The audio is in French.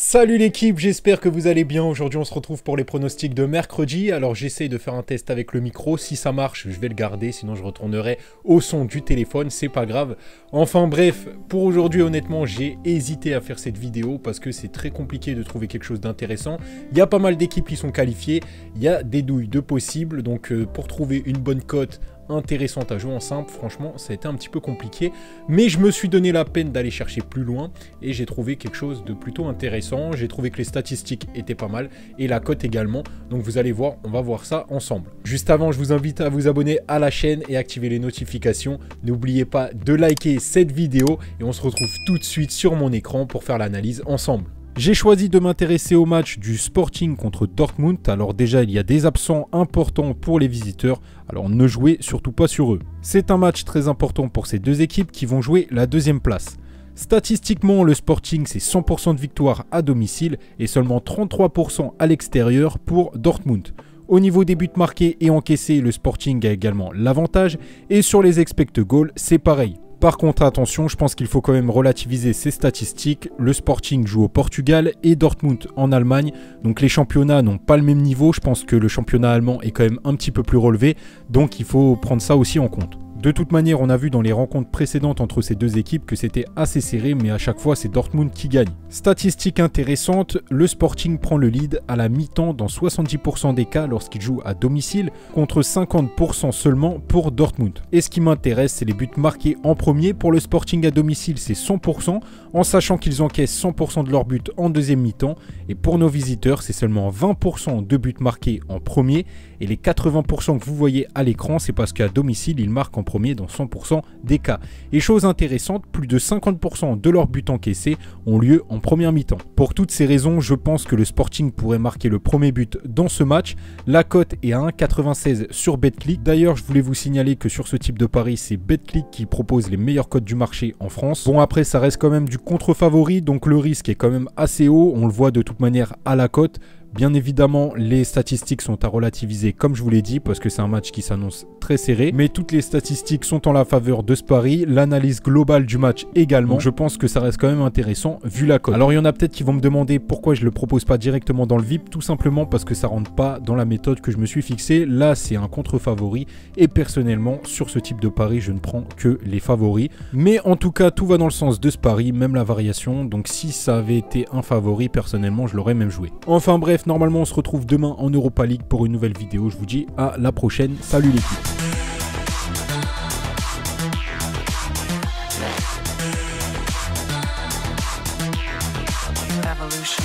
Salut l'équipe, j'espère que vous allez bien. Aujourd'hui on se retrouve pour les pronostics de mercredi. Alors j'essaye de faire un test avec le micro, si ça marche je vais le garder, sinon je retournerai au son du téléphone, c'est pas grave. Enfin bref, pour aujourd'hui honnêtement j'ai hésité à faire cette vidéo parce que c'est très compliqué de trouver quelque chose d'intéressant. Il y a pas mal d'équipes qui sont qualifiées, il y a des douilles de possibles, donc pour trouver une bonne cote intéressante à jouer en simple, franchement ça a été un petit peu compliqué, mais je me suis donné la peine d'aller chercher plus loin et j'ai trouvé quelque chose de plutôt intéressant. J'ai trouvé que les statistiques étaient pas mal et la cote également, donc vous allez voir, on va voir ça ensemble. Juste avant, je vous invite à vous abonner à la chaîne et activer les notifications. N'oubliez pas de liker cette vidéo et on se retrouve tout de suite sur mon écran pour faire l'analyse ensemble. J'ai choisi de m'intéresser au match du Sporting contre Dortmund. Alors déjà, il y a des absents importants pour les visiteurs, alors ne jouez surtout pas sur eux. C'est un match très important pour ces deux équipes qui vont jouer la deuxième place. Statistiquement, le Sporting, c'est 100% de victoire à domicile et seulement 33% à l'extérieur pour Dortmund. Au niveau des buts marqués et encaissés, le Sporting a également l'avantage et sur les expected goals, c'est pareil. Par contre, attention, je pense qu'il faut quand même relativiser ces statistiques. Le Sporting joue au Portugal et Dortmund en Allemagne. Donc les championnats n'ont pas le même niveau. Je pense que le championnat allemand est quand même un petit peu plus relevé. Donc il faut prendre ça aussi en compte. De toute manière, on a vu dans les rencontres précédentes entre ces deux équipes que c'était assez serré, mais à chaque fois, c'est Dortmund qui gagne. Statistique intéressante, le Sporting prend le lead à la mi-temps dans 70% des cas lorsqu'il joue à domicile, contre 50% seulement pour Dortmund. Et ce qui m'intéresse, c'est les buts marqués en premier. Pour le Sporting à domicile, c'est 100%, en sachant qu'ils encaissent 100% de leurs buts en deuxième mi-temps. Et pour nos visiteurs, c'est seulement 20% de buts marqués en premier. Et les 80% que vous voyez à l'écran, c'est parce qu'à domicile, ils marquent en premier dans 100% des cas. Et chose intéressante, plus de 50% de leurs buts encaissés ont lieu en première mi-temps. Pour toutes ces raisons, je pense que le Sporting pourrait marquer le premier but dans ce match. La cote est à 1,96 sur Betclic. D'ailleurs, je voulais vous signaler que sur ce type de pari, c'est Betclic qui propose les meilleures cotes du marché en France. Bon, après, ça reste quand même du contre-favori, donc le risque est quand même assez haut. On le voit de toute manière à la cote. Bien évidemment, les statistiques sont à relativiser comme je vous l'ai dit parce que c'est un match qui s'annonce très serré. Mais toutes les statistiques sont en la faveur de ce pari. L'analyse globale du match également. Donc je pense que ça reste quand même intéressant vu la cote. Alors il y en a peut-être qui vont me demander pourquoi je ne le propose pas directement dans le VIP. Tout simplement parce que ça rentre pas dans la méthode que je me suis fixée. Là, c'est un contre-favori. Et personnellement, sur ce type de pari, je ne prends que les favoris. Mais en tout cas, tout va dans le sens de ce pari, même la variation. Donc si ça avait été un favori, personnellement, je l'aurais même joué. Enfin bref, normalement on se retrouve demain en Europa League pour une nouvelle vidéo. Je vous dis à la prochaine. Salut l'équipe. Evolution.